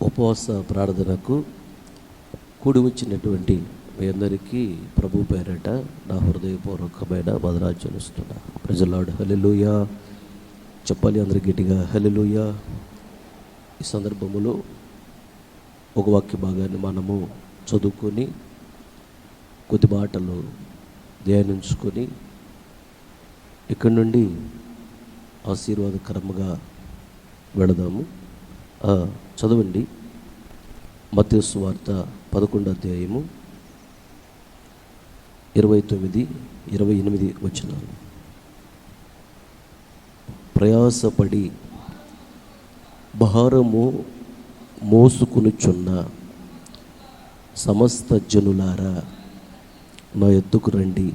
ఉపవాస ప్రార్థనకు కూడి వచ్చినటువంటి మీ అందరికీ ప్రభు పేరట నా హృదయపూర్వకమైన వందనాలు ఇస్తున్నా. ప్రజలాడు హల్లెలూయా చెప్పాలి అందరి గట్టిగా హల్లెలూయా. ఈ సందర్భంలో ఒక వాక్య భాగాన్ని మనము చదువుకొని కొద్ది మాటలు ధ్యానించుకొని ఇక్కడి నుండి ఆశీర్వాదకరంగా వెళదాము. చదవండి. మత్తయి సువార్త 11వ అధ్యాయము 29-28 వచనాలు. ప్రయాసపడి భారము మోసుకొనుచున్న సమస్త జనులారా నా యొద్దకు రండి,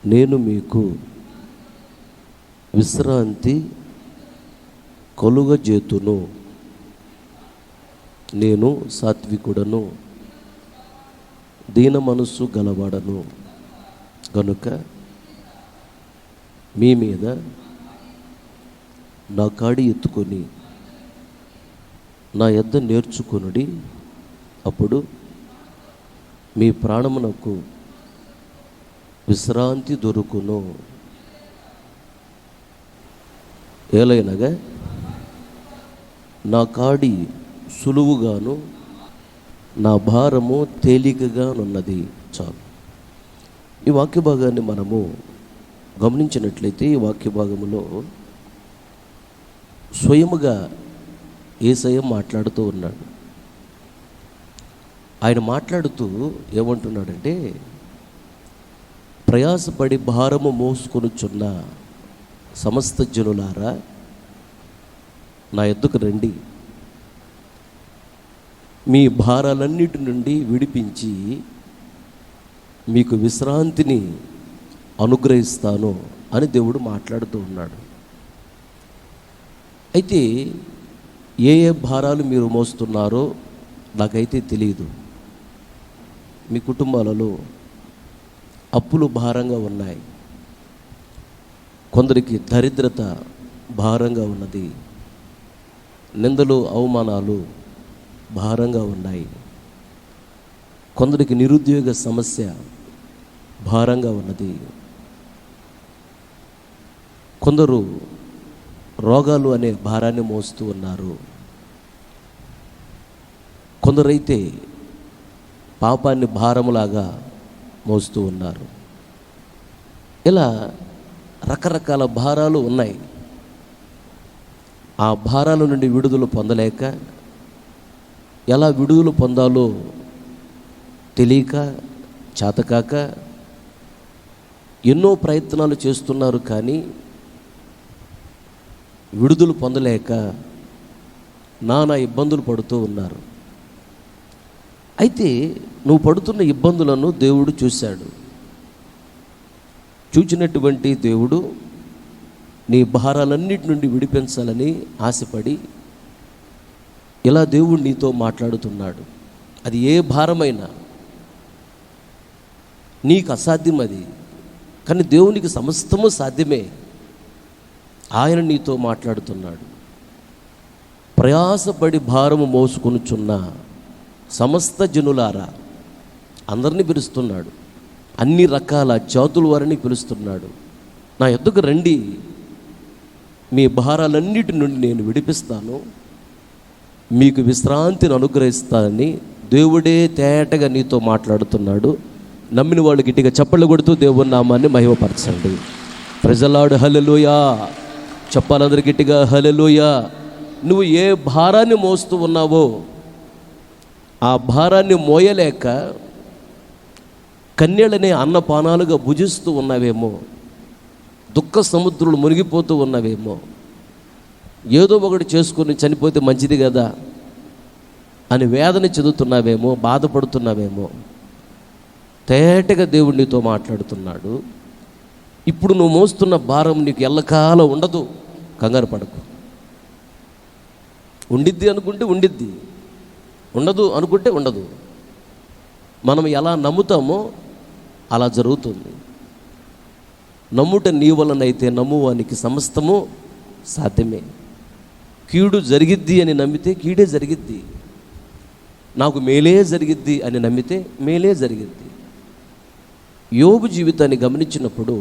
నేను మీకు విశ్రాంతి కలుగజేతును. నేను సాత్వికుడను, దీన మనస్సు గలవాడను గనుక మీ మీద నా కాడి ఎత్తుకొని నా యొద్ద నేర్చుకొనుడి, అప్పుడు మీ ప్రాణమునకు విశ్రాంతి దొరుకును. ఏలైనగా నా కాడి సులువుగాను నా భారము తేలికగానున్నది. చాలు. ఈ వాక్య భాగాన్ని మనము గమనించినట్లయితే ఈ వాక్య భాగంలో స్వయముగా యేసయ్య మాట్లాడుతూ ఉన్నాడు. ఆయన మాట్లాడుతూ ఏమంటున్నాడంటే, ప్రయాసపడి భారము మోసుకొనుచున్న సమస్త జనులారా నా యొద్దకు రండి, మీ భారాలన్నిటి నుండి విడిపించి మీకు విశ్రాంతిని అనుగ్రహిస్తాను అని దేవుడు మాట్లాడుతూ ఉన్నాడు. అయితే ఏ ఏ భారాలు మీరు మోస్తున్నారో నాకైతే తెలియదు. మీ కుటుంబాలలో అప్పులు భారంగా ఉన్నాయి, కొందరికి దరిద్రత భారంగా ఉన్నది, నిందలు అవమానాలు భారంగా ఉన్నాయి, కొందరికి నిరుద్యోగ సమస్య భారంగా ఉన్నది, కొందరు రోగాలు అనే భారాన్ని మోస్తూ ఉన్నారు, కొందరైతే పాపాన్ని భారములాగా మోస్తూ ఉన్నారు. ఇలా రకరకాల భారాలు ఉన్నాయి. ఆ భారాల నుండి విడుదల పొందలేక, ఎలా విడుదల పొందాలో తెలియక, చేతకాక ఎన్నో ప్రయత్నాలు చేస్తున్నారు, కానీ విడుదల పొందలేక నానా ఇబ్బందులు పడుతూ ఉన్నారు. అయితే నువ్వు పడుతున్న ఇబ్బందులను దేవుడు చూశాడు. చూచినటువంటి దేవుడు నీ భారాలన్నిటి నుండి విడిపించాలని ఆశపడి ఇలా దేవుడు నీతో మాట్లాడుతున్నాడు. అది ఏ భారమైనా నీకు అసాధ్యం అది, కానీ దేవునికి సమస్తము సాధ్యమే. ఆయన నీతో మాట్లాడుతున్నాడు. ప్రయాసపడి భారము మోసుకొనుచున్న సమస్త జనులారా, అందరినీ పిలుస్తున్నాడు, అన్ని రకాల జాతుల వారిని పిలుస్తున్నాడు. నా యొద్దకు రండి, మీ భారాలన్నిటి నుండి నేను విడిపిస్తాను, మీకు విశ్రాంతిని అనుగ్రహిస్తానని దేవుడే తేటగా నీతో మాట్లాడుతున్నాడు. నమ్మిన వాళ్ళు గట్టిగా చప్పట్లు కొడుతూ దేవుని నామాన్ని మహిమపరచండి. ప్రజలాడు హల్లెలూయా చెప్పాలందరూ గట్టిగా హల్లెలూయా. నువ్వు ఏ భారాన్ని మోస్తూ ఉన్నావో ఆ భారాన్ని మోయలేక కన్యలనే అన్నపానాలుగా భుజిస్తూ ఉన్నావేమో, దుఃఖ సముద్రులు మునిగిపోతూ ఉన్నావేమో, ఏదో ఒకటి చేసుకొని చనిపోతే మంచిది కదా అని వేదన చెందుతున్నావేమో, బాధపడుతున్నావేమో. తేటగా దేవుడు నీతో మాట్లాడుతున్నాడు. ఇప్పుడు నువ్వు మోస్తున్న భారం నీకు ఎల్లకాలం ఉండదు, కంగారు పడకు. ఉండిద్ది అనుకుంటే ఉండిద్ది, ఉండదు అనుకుంటే ఉండదు. మనం ఎలా నమ్ముతామో అలా జరుగుతుంది. నమ్ముట నీ వలనైతే నమ్మువానికి సమస్తము సాధ్యమే. కీడు జరిగిద్ది అని నమ్మితే కీడే జరిగిద్ది, నాకు మేలే జరిగిద్ది అని నమ్మితే మేలే జరిగిద్ది. యోబు జీవితాన్ని గమనించినప్పుడు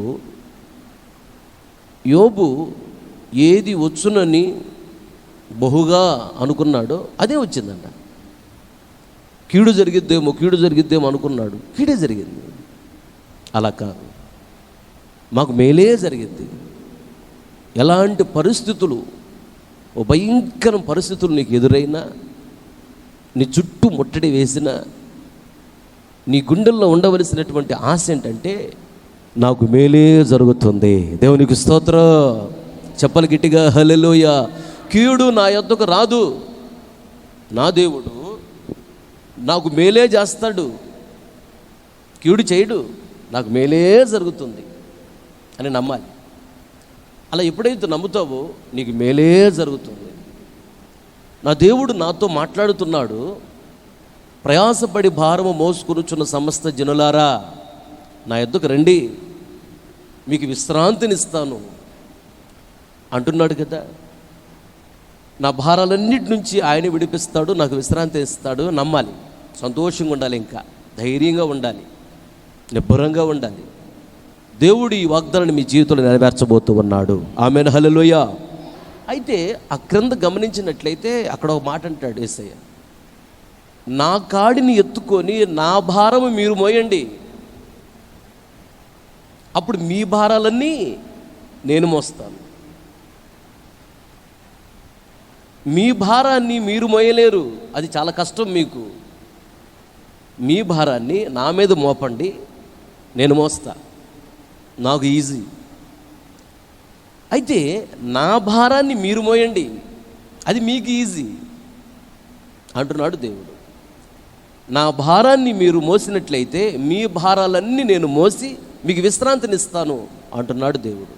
యోబు ఏది వచ్చునని బహుగా అనుకున్నాడో అదే వచ్చిందంట. కీడు జరిగిద్దేమో అనుకున్నాడు, కీడే జరిగింది. అలా కాదు, మాకు మేలే జరిగింది. ఎలాంటి పరిస్థితులు, ఓ భయంకర పరిస్థితులు నీకు ఎదురైనా, నీ చుట్టూ ముట్టడి వేసినా, నీ గుండెల్లో ఉండవలసినటువంటి ఆశ ఏంటంటే నాకు మేలే జరుగుతుంది. దేవునికి స్తోత్రం. చెప్పలు గట్టిగా హల్లెలూయా. కీడు నా యొద్దకు రాదు, నా దేవుడు నాకు మేలే చేస్తాడు, కీడు చేయడు, నాకు మేలే జరుగుతుంది అని నమ్మాలి. అలా ఎప్పుడైతే నమ్ముతావో నీకు మేలే జరుగుతుంది. నా దేవుడు నాతో మాట్లాడుతున్నాడు, ప్రయాసపడి భారము మోసుకొనుచున్న సమస్త జనులారా నా యొద్దకు రండి, మీకు విశ్రాంతినిస్తాను అంటున్నాడు కదా. నా భారాలన్నిటి నుంచి ఆయన విడిపిస్తాడు, నాకు విశ్రాంతి ఇస్తాడు. నమ్మాలి, సంతోషంగా ఉండాలి, ఇంకా ధైర్యంగా ఉండాలి, నిబ్బరంగా ఉండాలి. దేవుడు ఈ వాగ్దానాన్ని మీ జీవితంలో నెరవేర్చబోతూ ఉన్నాడు. ఆమేన్, హల్లెలూయా. అయితే ఆ క్రింద గమనించినట్లయితే అక్కడ ఒక మాట అంటాడు యేసయ్య, నా కాడిని ఎత్తుకొని నా భారము మీరు మోయండి, అప్పుడు మీ భారాలన్నీ నేను మోస్తాను. మీ భారాన్ని మీరు మోయలేరు, అది చాలా కష్టం మీకు. మీ భారాన్ని నా మీద మోపండి, నేను మోస్తా, నాకు ఈజీ. అయితే నా భారాన్ని మీరు మోయండి, అది మీకు ఈజీ అంటున్నాడు దేవుడు. నా భారాన్ని మీరు మోసినట్లయితే మీ భారాలన్నీ నేను మోసి మీకు విశ్రాంతినిస్తాను అంటున్నాడు దేవుడు.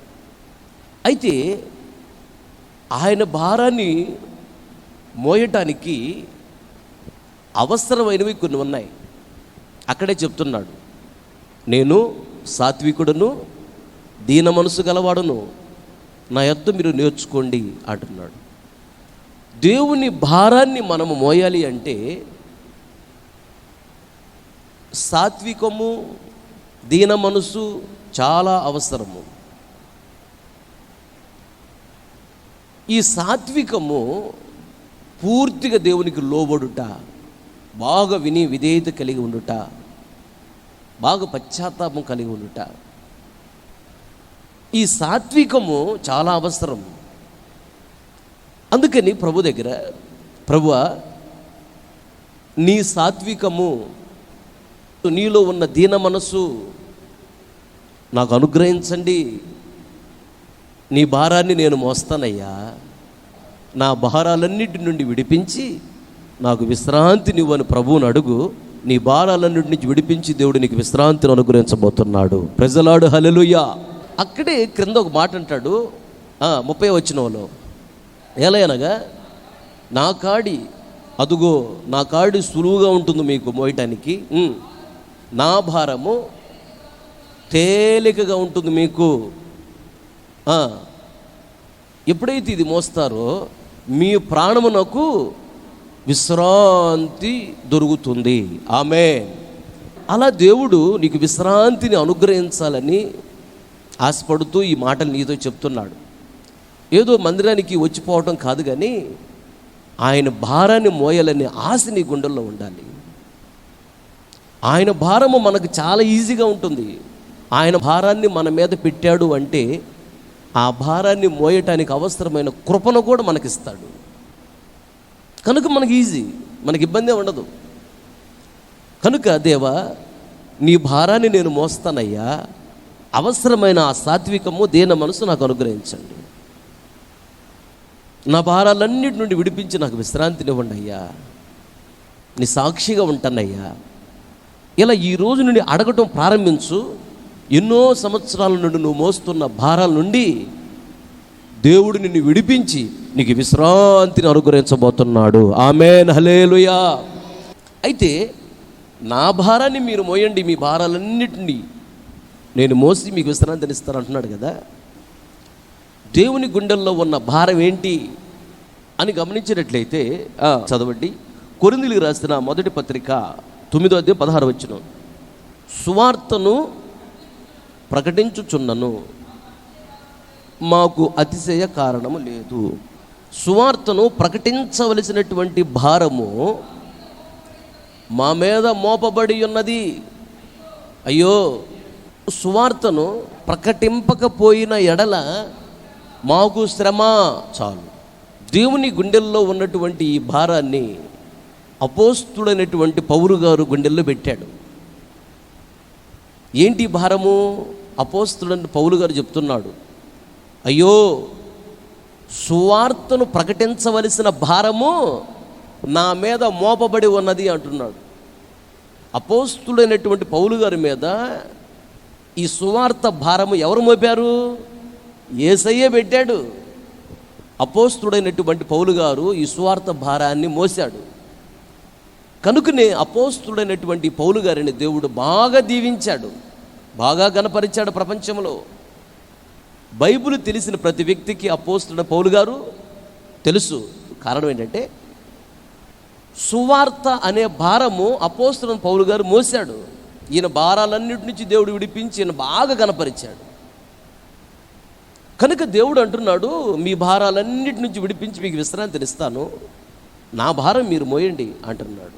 అయితే ఆయన భారాన్ని మోయటానికి అవసరమైనవి కొన్ని ఉన్నాయి. అక్కడే చెప్తున్నాడు, నేను సాత్వికుడను, దీన మనసు గలవాడును, నా యొద్ద మీరు నేర్చుకోండి అంటున్నాడు. దేవుని భారాన్ని మనము మోయాలి అంటే సాత్వికము, దీన మనసు చాలా అవసరము. ఈ సాత్వికము పూర్తిగా దేవునికి లోబడుట, బాగా విని విధేయత కలిగి ఉండుట, బాగా పశ్చాత్తాపం కలిగి ఉండుట, ఈ సాత్వికము చాలా అవసరం. అందుకని ప్రభు దగ్గర, ప్రభువా నీ సాత్వికము, నీలో ఉన్న దీన మనసు నాకు అనుగ్రహించండి, నీ భారాన్ని నేను మోస్తానయ్యా, నా భారాలన్నిటి నుండి విడిపించి నాకు విశ్రాంతినివ్వని ప్రభువుని అడుగు. నీ భారాలన్నిటి నుంచి విడిపించి దేవుడు నీకు విశ్రాంతిని అనుగ్రహించబోతున్నాడు. ప్రజలాడు హల్లెలూయా. అక్కడే క్రింద ఒక మాట అంటాడు 30వ వచనంలో, ఎలాగనగా నా కాడి, అదుగో నా కాడి సులువుగా ఉంటుంది మీకు మోయటానికి, నా భారము తేలికగా ఉంటుంది మీకు. ఎప్పుడైతే ఇది మోస్తారో మీ ప్రాణమునకు విశ్రాంతి దొరుకుతుంది. ఆమేన్. అలా దేవుడు నీకు విశ్రాంతిని అనుగ్రహించాలని ఆశపడుతూ ఈ మాటలు నీతో చెప్తున్నాడు. ఏదో మందిరానికి వచ్చిపోవటం కాదు, కానీ ఆయన భారాన్ని మోయాలనే ఆశ నీ గుండెల్లో ఉండాలి. ఆయన భారము మనకు చాలా ఈజీగా ఉంటుంది. ఆయన భారాన్ని మన మీద పెట్టాడు అంటే ఆ భారాన్ని మోయటానికి అవసరమైన కృపను కూడా మనకిస్తాడు. కనుక మనకి ఈజీ, మనకి ఇబ్బందే ఉండదు. కనుక దేవా నీ భారాన్ని నేను మోస్తానయ్యా, అవసరమైన ఆ సాత్వికము, దీన మనసు నాకు అనుగ్రహించండి, నా భారాలన్నిటి నుండి విడిపించి నాకు విశ్రాంతినివ్వండి అయ్యా, నీ సాక్షిగా ఉంటానయ్యా. ఇలా ఈ రోజు నుండి అడగటం ప్రారంభించు. ఎన్నో సంవత్సరాల నుండి నువ్వు మోస్తున్న భారాల నుండి దేవుడు నిన్ను విడిపించి నీకు విశ్రాంతిని అనుగ్రహించబోతున్నాడు. ఆమేన్, హల్లెలూయా. అయితే నా భారాన్ని మీరు మోయండి, మీ భారాలన్నిటినీ నేను మోసి మీకు విశ్రాంతిని ఇస్తాను అంటున్నాడు కదా. దేవుని గుండెల్లో ఉన్న భారం ఏంటి? అని గమనించినట్లయితే చదవండి. కొరింథీయులకు రాసిన మొదటి పత్రిక 9:16 సువార్తను ప్రకటించుచున్నను, మాకు అతిశయ కారణము లేదు. సువార్తను ప్రకటించవలసినటువంటి భారము మా మీద మోపబడి ఉన్నది. అయ్యో, సువార్తను ప్రకటింపకపోయిన ఎడల మాకు శ్రమ చాలు. దేవుని గుండెల్లో ఉన్నటువంటి ఈ భారాన్ని అపోస్తుడైనటువంటి పౌలు గారు గుండెల్లో పెట్టాడు. ఏంటి భారము? అపోస్తుడైన పౌలు గారు చెప్తున్నాడు, అయ్యో, సువార్తను ప్రకటించవలసిన భారము నా మీద మోపబడి ఉన్నది అంటున్నాడు. అపోస్తుడైనటువంటి పౌలు గారి మీద ఈ సువార్త భారము ఎవరు మోపారు? యేసయ్యే పెట్టాడు. అపోస్తుడైనటువంటి పౌలు గారు ఈ సువార్త భారాన్ని మోసాడు. కనుకనే అపోస్తుడైనటువంటి పౌలు గారిని దేవుడు బాగా దీవించాడు, బాగా గణపరిచాడు. ప్రపంచంలో బైబిల్ తెలిసిన ప్రతి వ్యక్తికి అపోస్తుడైన పౌలు గారు తెలుసు. కారణం ఏంటంటే సువార్త అనే భారము అపోస్తుడైన పౌలు గారు మోసాడు. ఈయన భారాలన్నిటి నుంచి దేవుడు విడిపించి ఈయన బాగా గణపరిచాడు. కనుక దేవుడు అంటున్నాడు, మీ భారాలన్నిటి నుంచి విడిపించి మీకు విశ్రాంతినిస్తాను, నా భారం మీరు మోయండి అంటున్నాడు.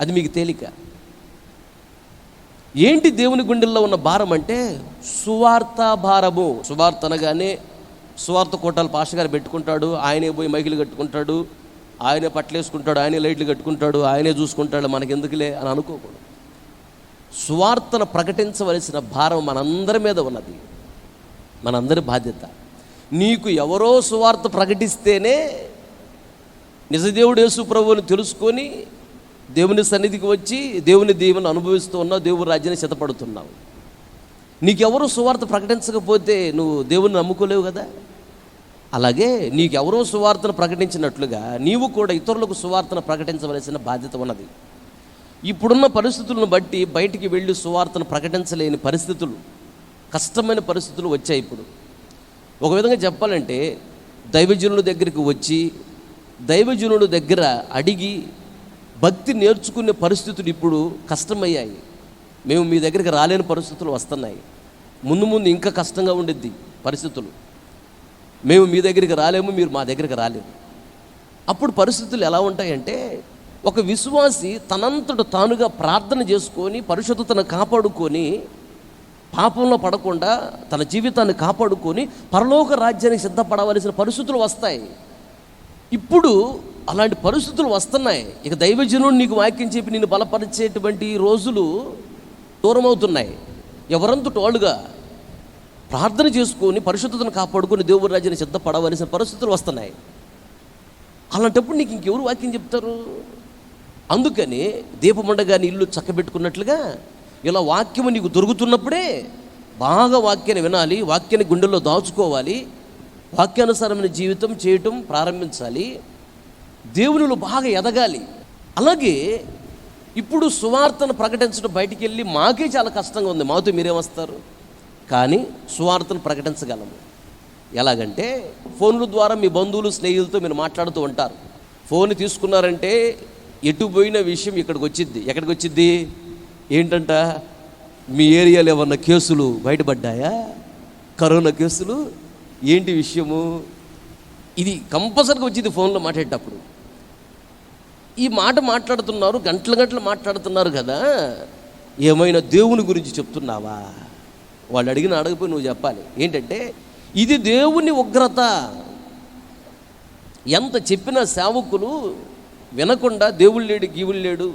అది మీకు తేలిక. ఏంటి దేవుని గుండెల్లో ఉన్న భారం అంటే సువార్త భారము. సువార్త అనగానే సువార్త కోటాలు పాస్టర్ గారు పెట్టుకుంటాడు, ఆయనే పోయి మైకులు కట్టుకుంటాడు, ఆయనే పట్లేసుకుంటాడు, ఆయనే లైట్లు కట్టుకుంటాడు, ఆయనే చూసుకుంటాడు, మనకెందుకులే అని అనుకోకూడదు. సువార్తను ప్రకటించవలసిన భారం మనందరి మీద ఉన్నది, మనందరి బాధ్యత. నీకు ఎవరో సువార్త ప్రకటిస్తేనే నిజదేవుడు యేసు ప్రభువుని తెలుసుకొని దేవుని సన్నిధికి వచ్చి దేవుని దీవెనను అనుభవిస్తూ ఉన్నావు, దేవుని రాజ్యాన్ని సిద్ధపడుతున్నావు. నీకెవరో సువార్త ప్రకటించకపోతే నువ్వు దేవుని నమ్ముకోలేవు కదా. అలాగే నీకెవరో సువార్తను ప్రకటించినట్లుగా నీవు కూడా ఇతరులకు సువార్తను ప్రకటించవలసిన బాధ్యత ఉన్నది. ఇప్పుడున్న పరిస్థితులను బట్టి బయటికి వెళ్ళి సువార్తను ప్రకటించలేని పరిస్థితులు, కష్టమైన పరిస్థితులు వచ్చాయి. ఇప్పుడు ఒక విధంగా చెప్పాలంటే దైవజనుల దగ్గరికి వచ్చి దైవజనుల దగ్గర అడిగి భక్తి నేర్చుకునే పరిస్థితులు ఇప్పుడు కష్టమయ్యాయి. మేము మీ దగ్గరికి రాలేని పరిస్థితులు వస్తున్నాయి. ముందు ముందు ఇంకా కష్టంగా ఉండిద్ది పరిస్థితులు. మేము మీ దగ్గరికి రాలేము, మీరు మా దగ్గరికి రాలేము. అప్పుడు పరిస్థితులు ఎలా ఉంటాయంటే ఒక విశ్వాసి తనంతట తానుగా ప్రార్థన చేసుకొని పరిశుద్ధతను కాపాడుకొని పాపంలో పడకుండా తన జీవితాన్ని కాపాడుకొని పరలోక రాజ్యానికి సిద్ధపడవలసిన పరిస్థితులు వస్తాయి. ఇప్పుడు అలాంటి పరిస్థితులు వస్తున్నాయి. ఇక దైవజనుడు నీకు వాక్యం చెప్పి నిన్ను బలపరిచేటువంటి రోజులు దూరం అవుతున్నాయి. ఎవరంతటి వాళ్ళుగా ప్రార్థన చేసుకొని పరిశుద్ధతను కాపాడుకొని దేవుడి రాజ్యాన్ని సిద్ధపడవలసిన పరిస్థితులు వస్తున్నాయి. అలాంటప్పుడు నీకు ఇంకెవరు వాక్యం చెప్తారు? అందుకని దీపమండగాని ఇల్లు చక్కబెట్టుకున్నట్లుగా ఇలా వాక్యము నీకు దొరుకుతున్నప్పుడే బాగా వాక్యాన్ని వినాలి, వాక్యాన్ని గుండెల్లో దాచుకోవాలి, వాక్యానుసారమైన జీవితం చేయటం ప్రారంభించాలి, దేవునిలో బాగా ఎదగాలి. అలాగే ఇప్పుడు సువార్తను ప్రకటించడం బయటికి వెళ్ళి మాకే చాలా కష్టంగా ఉంది, మాతో మీరేమొస్తారు? కానీ సువార్తను ప్రకటించగలము. ఎలాగంటే ఫోన్ల ద్వారా మీ బంధువులు స్నేహితులతో మీరు మాట్లాడుతూ ఉంటారు. ఫోన్ తీసుకున్నారంటే ఎటు పోయిన విషయం ఇక్కడికి వచ్చిద్ది. ఎక్కడికి వచ్చిద్ది? ఏంటంట, మీ ఏరియాలో ఏమన్నా కేసులు బయటపడ్డాయా, కరోనా కేసులు, ఏంటి విషయము? ఇది కంపల్సరీగా వచ్చింది ఫోన్లో మాట్లాడేటప్పుడు. ఈ మాట మాట్లాడుతున్నారు, గంటలు గంటలు మాట్లాడుతున్నారు కదా, ఏమైనా దేవుని గురించి చెప్తున్నావా? వాళ్ళు అడగపోయి నువ్వు చెప్పాలి. ఏంటంటే ఇది దేవుని ఉగ్రత. ఎంత చెప్పినా సేవకులు వినకుండా దేవుడు లేడు, గీవుడు లేడు,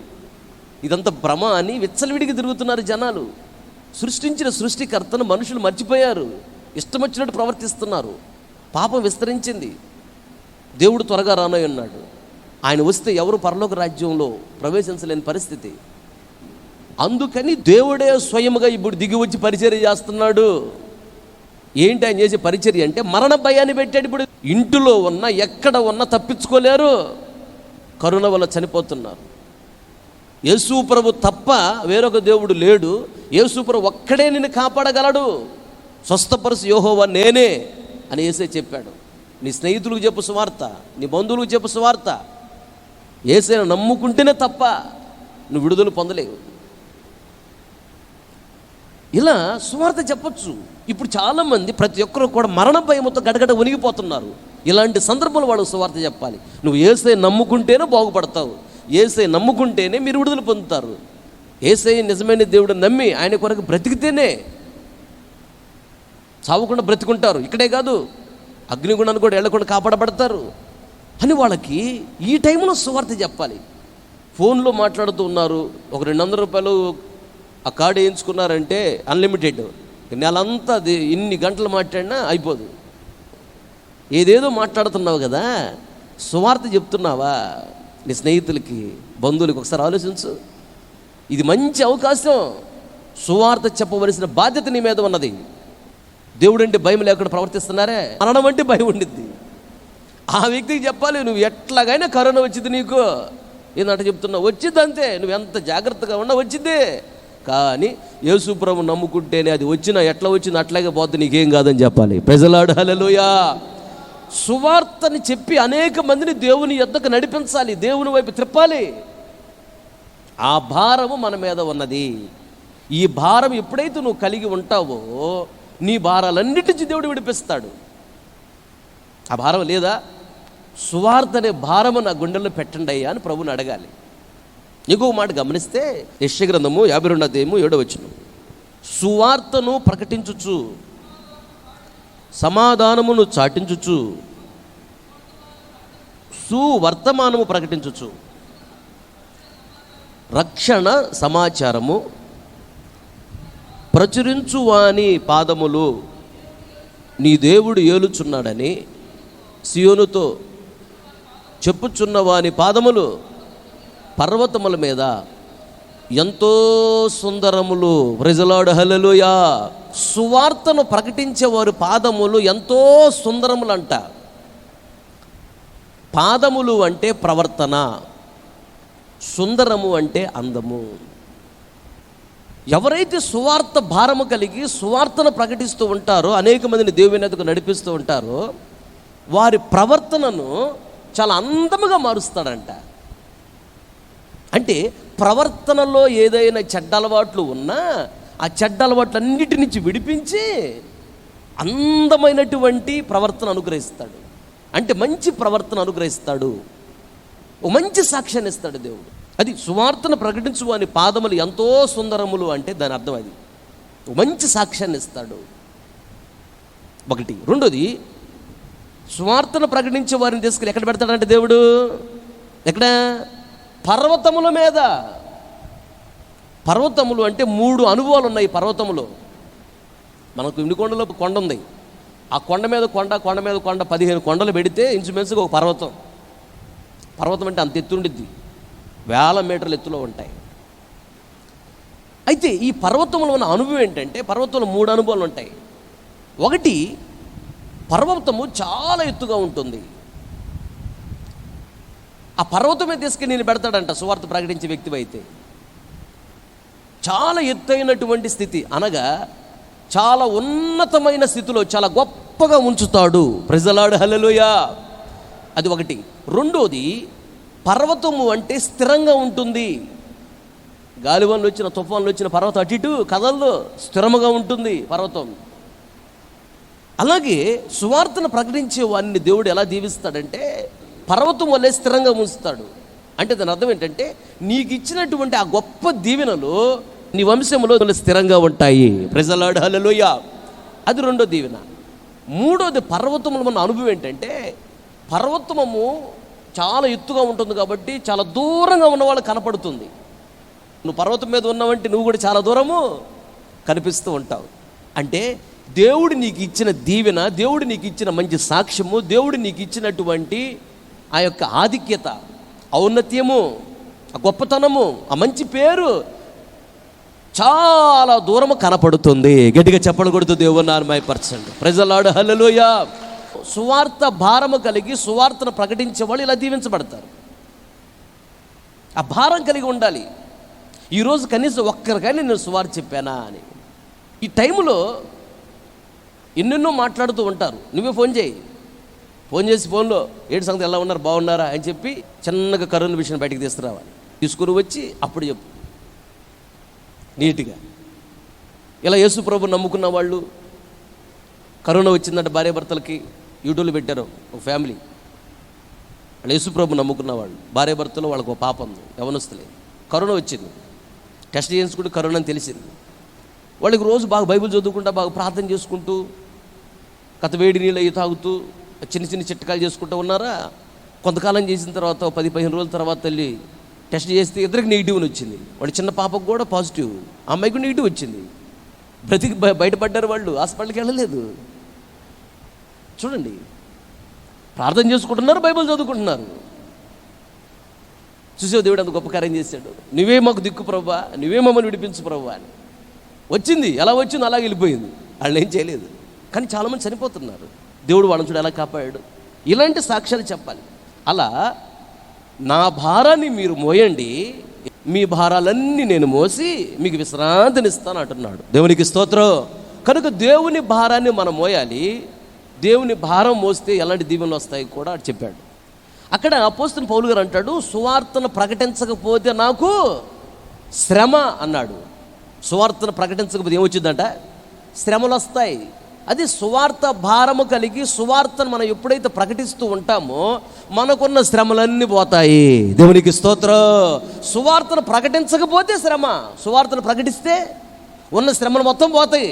ఇదంతా భ్రమ అని విచ్చలవిడికి తిరుగుతున్నారు జనాలు. సృష్టించిన సృష్టికర్తను మనుషులు మర్చిపోయారు, ఇష్టం వచ్చినట్టు ప్రవర్తిస్తున్నారు. పాపం విస్తరించింది. దేవుడు త్వరగా రానై ఉన్నాడు. ఆయన వస్తే ఎవరు పరలోక రాజ్యంలో ప్రవేశించలేని పరిస్థితి. అందుకని దేవుడే స్వయముగా ఇప్పుడు దిగి వచ్చి పరిచర్య చేస్తున్నాడు. ఏంటి ఆయన చేసే పరిచర్య అంటే మరణ భయాన్ని పెట్టాడు. ఇప్పుడు ఇంటిలో ఉన్న ఎక్కడ ఉన్నా తప్పించుకోలేరు, కరోనా వల్ల చనిపోతున్నారు. యేసు ప్రభు తప్ప వేరొక దేవుడు లేడు. యేసు ప్రభు ఒక్కడే నిన్ను కాపాడగలడు. స్వస్థపరచు యెహోవా నేనే అని యేసే చెప్పాడు. నీ స్నేహితులకు చెప్పు సువార్త, నీ బంధువులకు చెప్పు సువార్త. యేసయ్యను నమ్ముకుంటేనే తప్ప నువ్వు విడుదల పొందలేవు. ఇలా సువార్త చెప్పొచ్చు. ఇప్పుడు చాలామంది ప్రతి ఒక్కరు కూడా మరణ భయంతో గడగడ వణిగిపోతున్నారు. ఇలాంటి సందర్భంలో వాళ్ళు సువార్త చెప్పాలి. నువ్వు యేసయ్యను నమ్ముకుంటేనే బాగుపడతావు, యేసయ్యను నమ్ముకుంటేనే మీరు విడుదల పొందుతారు. యేసయ్య నిజమైన దేవుడు నమ్మి ఆయన కొరకు బ్రతికితేనే చావకుండా బ్రతికుంటారు. ఇక్కడే కాదు, అగ్నిగుణాన్ని కూడా వెళ్ళకుండా కాపాడబడతారు అని వాళ్ళకి ఈ టైంలో సువార్త చెప్పాలి. ఫోన్లో మాట్లాడుతూ ఉన్నారు, ఒక 200 రూపాయలు ఆ కార్డు వేయించుకున్నారంటే అన్లిమిటెడ్, నెలంతా అది ఇన్ని గంటలు మాట్లాడినా అయిపోదు. ఏదేదో మాట్లాడుతున్నావు కదా, సువార్త చెప్తున్నావా నీ స్నేహితులకి, బంధువులకి? ఒకసారి ఆలోచించు. ఇది మంచి అవకాశం. సువార్త చెప్పవలసిన బాధ్యత నీ మీద ఉన్నది. దేవుడు అంటే భయం లేకుండా ప్రవర్తిస్తున్నారే, అనడం అంటే భయం ఉండిద్ది. ఆ వ్యక్తికి చెప్పాలి, నువ్వు ఎట్లాగైనా కరోనా వచ్చింది నీకు, ఏందంటే చెప్తున్నావు, వచ్చింది అంతే, నువ్వు ఎంత జాగ్రత్తగా ఉన్నా వచ్చిందే. కానీ యేసు ప్రభువు నమ్ముకుంటేనే అది వచ్చినా ఎట్లా వచ్చింది అట్లాగే పోతే నీకేం కాదని చెప్పాలి. ప్రజలాడు హల్లెలూయా. సువార్తని చెప్పి అనేక మందిని దేవుని యొద్దకు నడిపించాలి, దేవుని వైపు త్రిప్పాలి. ఆ భారము మన మీద ఉన్నది. ఈ భారం ఎప్పుడైతే నువ్వు కలిగి ఉంటావో నీ భారాలన్నిటి నుంచి దేవుడు విడిపిస్తాడు. ఆ భారం లేదా? సువార్త అనే భారము నా గుండెల్లో పెట్టండి అయ్యా అని ప్రభువుని అడగాలి. ఇంకొక మాట గమనిస్తే యెషయా గ్రంథము 52వ అధ్యాయము 7వ వచనం, సువార్తను ప్రకటించుచు సమాధానమును చాటించుచు సువర్తమానము ప్రకటించుచు రక్షణ సమాచారము ప్రచురించువాని పాదములు నీ దేవుడు ఏలుచున్నాడని సియోనుతో చెప్పుచున్నవాని పాదములు పర్వతముల మీద ఎంతో సుందరములు. ప్రజలాడు హల్లెలూయా. సువార్తను ప్రకటించే వారి పాదములు ఎంతో సుందరములంట. పాదములు అంటే ప్రవర్తన, సుందరము అంటే అందము. ఎవరైతే సువార్త భారము కలిగి సువార్తను ప్రకటిస్తూ ఉంటారో, అనేక మందిని దేవుని ఎదుగు నడిపిస్తూ ఉంటారో, వారి ప్రవర్తనను చాలా అందముగా మారుస్తాడంట. అంటే ప్రవర్తనలో ఏదైనా చెడ్డ అలవాట్లు ఉన్నా ఆ చెడ్డ అలవాట్లన్నిటి నుంచి విడిపించి అందమైనటువంటి ప్రవర్తన అనుగ్రహిస్తాడు. అంటే మంచి ప్రవర్తన అనుగ్రహిస్తాడు, ఓ మంచి సాక్ష్యాన్ని ఇస్తాడు దేవుడు. అది సువార్తను ప్రకటించు అని పాదములు ఎంతో సుందరములు అంటే దాని అర్థం అది, ఓ మంచి సాక్ష్యాన్ని ఇస్తాడు. ఒకటి. రెండోది, సువార్తను ప్రకటించే వారిని తీసుకెళ్ళి ఎక్కడ పెడతాడంటే దేవుడు? ఎక్కడ? పర్వతముల మీద. పర్వతములు అంటే 3 అనుభవాలు ఉన్నాయి పర్వతములో. మనకు వినుకొండలో కొండ ఉంది, ఆ కొండ మీద కొండ, కొండ మీద కొండ, 15 కొండలు పెడితే ఇంచుమించుగా ఒక పర్వతం. పర్వతం అంటే అంత ఎత్తు ఉండిద్ది, 1000 మీటర్ల ఎత్తులో ఉంటాయి. అయితే ఈ పర్వతంలో ఉన్న అనుభవం ఏంటంటే, పర్వతంలో 3 అనుభవాలు ఉంటాయి. ఒకటి, పర్వతము చాలా ఎత్తుగా ఉంటుంది. ఆ పర్వతం మీద తీసుకుని నేను పెడతాడంట సువార్త ప్రకటించే వ్యక్తి అయితే. చాలా ఎత్తైనటువంటి స్థితి అనగా చాలా ఉన్నతమైన స్థితిలో చాలా గొప్పగా ఉంచుతాడు. ప్రజలాడు హల్లెలూయా. అది ఒకటి. రెండోది, పర్వతము అంటే స్థిరంగా ఉంటుంది. గాలివానలు వచ్చిన, తుఫాన్లు వచ్చిన పర్వతం అటు ఇటు కదలదు, స్థిరముగా ఉంటుంది పర్వతం. అలాగే సువార్తను ప్రకటించే వారిని దేవుడు ఎలా దీవిస్తాడంటే పర్వతం వల్లే స్థిరంగా ఉంచుతాడు. అంటే దాని అర్థం ఏంటంటే, నీకు ఇచ్చినటువంటి ఆ గొప్ప దీవెనలు నీ వంశంలో స్థిరంగా ఉంటాయి. ప్రజలాడు హల్లెలూయా. అది రెండో దీవెన. మూడోది, పర్వతములు మన అనుభవం ఏంటంటే, పర్వతము చాలా ఎత్తుగా ఉంటుంది కాబట్టి చాలా దూరంగా ఉన్న వాళ్ళకి కనపడుతుంది. నువ్వు పర్వతం మీద ఉన్నావంటే నువ్వు కూడా చాలా దూరము కనిపిస్తూ ఉంటావు. అంటే దేవుడు నీకు ఇచ్చిన దీవెన, దేవుడు నీకు ఇచ్చిన మంచి సాక్ష్యము, దేవుడు నీకు ఇచ్చినటువంటి ఆ యొక్క ఆధిక్యత, ఔన్నత్యము, ఆ గొప్పతనము, ఆ మంచి పేరు చాలా దూరము కనపడుతుంది. గట్టిగా చెప్పలు కొడుతూ దేవుని మహిమపరచండి. ప్రజలాడు హల్లెలూయా. సువార్త భారము కలిగి సువార్తను ప్రకటించే వాళ్ళు ఇలా దీవించబడతారు. ఆ భారం కలిగి ఉండాలి. ఈరోజు కనీసం ఒక్కరికైనా నేను సువార్త చెప్పానా అని. ఈ టైంలో ఎన్నెన్నో మాట్లాడుతూ ఉంటారు. నువ్వే ఫోన్ చేయి, ఫోన్ చేసి ఫోన్లో ఏంటి సంగతి, ఎలా ఉన్నారు, బాగున్నారా అని చెప్పి చిన్నగా కరోనా విషయం బయటికి తీసుకురావాలి. తీసుకుని వచ్చి అప్పుడు చెప్పు నీట్గా. ఇలా యేసు ప్రభు నమ్ముకున్న వాళ్ళు కరోనా వచ్చిందంటే భార్య భర్తలకి యూట్యూబ్లో పెట్టారు. ఒక ఫ్యామిలీ వాళ్ళు యేసు ప్రభు నమ్ముకున్న వాళ్ళు భార్య భర్తలు, వాళ్ళకు ఒక పాప ఉంది, యవనస్తులే. కరోనా వచ్చింది, టెస్ట్ చేయించుకుంటూ కరోనా అని తెలిసింది. వాళ్ళకి రోజు బాగా బైబిల్ చదువుకుంటూ బాగా ప్రార్థన చేసుకుంటూ కథ వేడి నీళ్ళు అయ్యి తాగుతూ చిన్న చిన్న చిట్కాలు చేసుకుంటూ ఉన్నారా. కొంతకాలం చేసిన తర్వాత 10-15 రోజుల తర్వాత వెళ్ళి టెస్ట్ చేస్తే ఇద్దరికి నెగిటివ్ అని వచ్చింది. వాడి చిన్న పాపకు కూడా పాజిటివ్, అమ్మాయికి కూడా నెగిటివ్ వచ్చింది. బ్రతికి బయటపడ్డారు. వాళ్ళు హాస్పిటల్కి వెళ్ళలేదు. చూడండి, ప్రార్థన చేసుకుంటున్నారు, బైబిల్ చదువుకుంటున్నారు. చూసావు దేవుడు అంత గొప్ప కార్యం చేశాడు. నువ్వే మాకు దిక్కు ప్రభువా, నువ్వే మమ్మల్ని విడిపించు ప్రభువా అని. వచ్చింది, ఎలా వచ్చింది అలాగే వెళ్ళిపోయింది. వాళ్ళు ఏం చేయలేదు. కానీ చాలామంది చనిపోతున్నారు. దేవుడు వాళ్ళని చూడు ఎలా కాపాడాడు. ఇలాంటి సాక్ష్యాలు చెప్పాలి. అలా నా భారాన్ని మీరు మోయండి, మీ భారాలన్నీ నేను మోసి మీకు విశ్రాంతినిస్తాను అంటున్నాడు. దేవునికి స్తోత్రం. కనుక దేవుని భారాన్ని మనం మోయాలి. దేవుని భారం మోస్తే ఎలాంటి దీవెనలు వస్తాయి కూడా చెప్పాడు. అక్కడ అపోస్తలుడైన పౌలు గారు అంటాడు, సువార్తను ప్రకటించకపోతే నాకు శ్రమ అన్నాడు. సువార్తను ప్రకటించకపోతే ఏమొచ్చిందంట? శ్రమలు వస్తాయి. అది సువార్త భారము కలిగి సువార్తను మనం ఎప్పుడైతే ప్రకటిస్తూ ఉంటామో మనకున్న శ్రమలన్నీ పోతాయి. దేవునికి స్తోత్రం. సువార్తను ప్రకటించకపోతే శ్రమ, సువార్తను ప్రకటిస్తే ఉన్న శ్రమలు మొత్తం పోతాయి.